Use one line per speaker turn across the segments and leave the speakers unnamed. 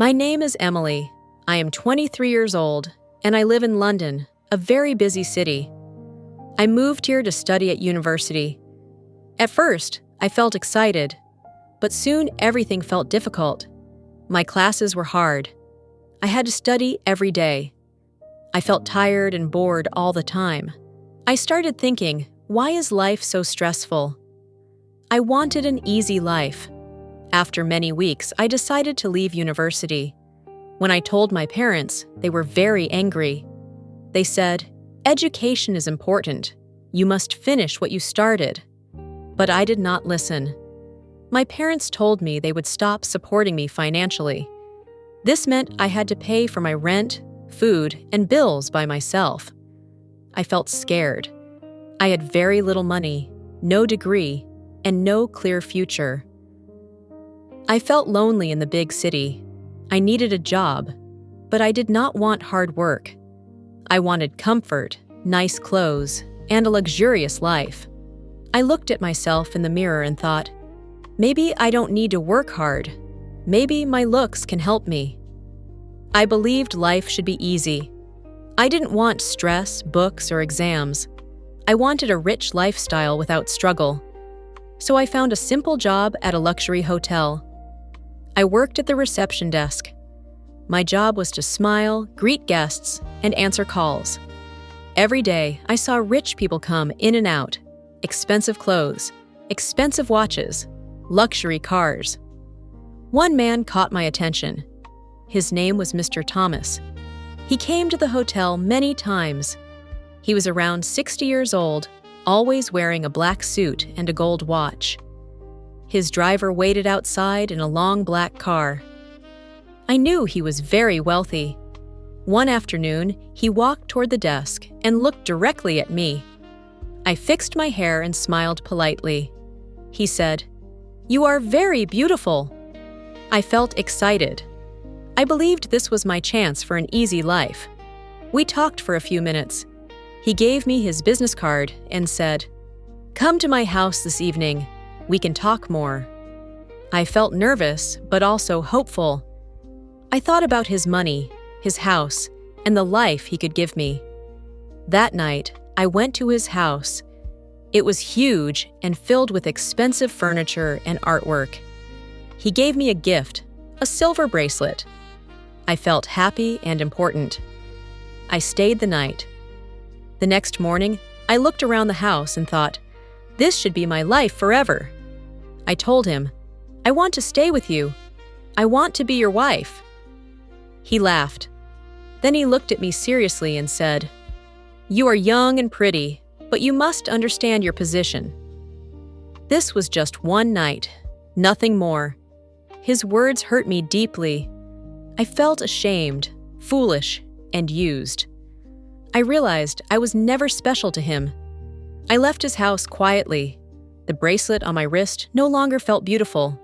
My name is Emily. I am 23 years old, and I live in London, a very busy city. I moved here to study at university. At first, I felt excited, but soon everything felt difficult. My classes were hard. I had to study every day. I felt tired and bored all the time. I started thinking, why is life so stressful? I wanted an easy life. After many weeks, I decided to leave university. When I told my parents, they were very angry. They said, "Education is important. You must finish what you started." But I did not listen. My parents told me they would stop supporting me financially. This meant I had to pay for my rent, food, and bills by myself. I felt scared. I had very little money, no degree, and no clear future. I felt lonely in the big city. I needed a job, but I did not want hard work. I wanted comfort, nice clothes, and a luxurious life. I looked at myself in the mirror and thought, maybe I don't need to work hard. Maybe my looks can help me. I believed life should be easy. I didn't want stress, books, or exams. I wanted a rich lifestyle without struggle. So I found a simple job at a luxury hotel. I worked at the reception desk. My job was to smile, greet guests, and answer calls. Every day, I saw rich people come in and out, expensive clothes, expensive watches, luxury cars. One man caught my attention. His name was Mr. Thomas. He came to the hotel many times. He was around 60 years old, always wearing a black suit and a gold watch. His driver waited outside in a long black car. I knew he was very wealthy. One afternoon, he walked toward the desk and looked directly at me. I fixed my hair and smiled politely. He said, "You are very beautiful." I felt excited. I believed this was my chance for an easy life. We talked for a few minutes. He gave me his business card and said, "Come to my house this evening. We can talk more." I felt nervous, but also hopeful. I thought about his money, his house, and the life he could give me. That night, I went to his house. It was huge and filled with expensive furniture and artwork. He gave me a gift, a silver bracelet. I felt happy and important. I stayed the night. The next morning, I looked around the house and thought, this should be my life forever. I told him, "I want to stay with you. I want to be your wife." He laughed. Then he looked at me seriously and said, "You are young and pretty, but you must understand your position." This was just one night, nothing more. His words hurt me deeply. I felt ashamed, foolish, and used. I realized I was never special to him. I left his house quietly. The bracelet on my wrist no longer felt beautiful.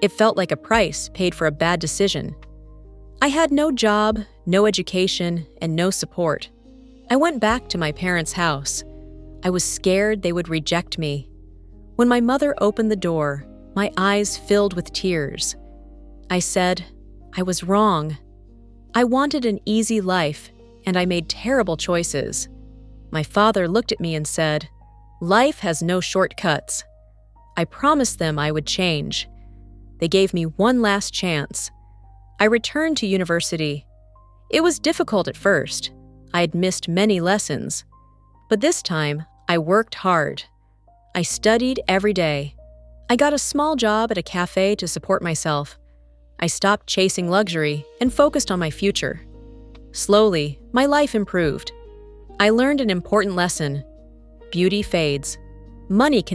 It felt like a price paid for a bad decision. I had no job, no education, and no support. I went back to my parents' house. I was scared they would reject me. When my mother opened the door, my eyes filled with tears. I said, I was wrong. I wanted an easy life, and I made terrible choices. My father looked at me and said, "Life has no shortcuts." I promised them I would change. They gave me one last chance. I returned to university. It was difficult at first. I had missed many lessons. But this time, I worked hard. I studied every day. I got a small job at a cafe to support myself. I stopped chasing luxury and focused on my future. Slowly, my life improved. I learned an important lesson. Beauty fades. Money can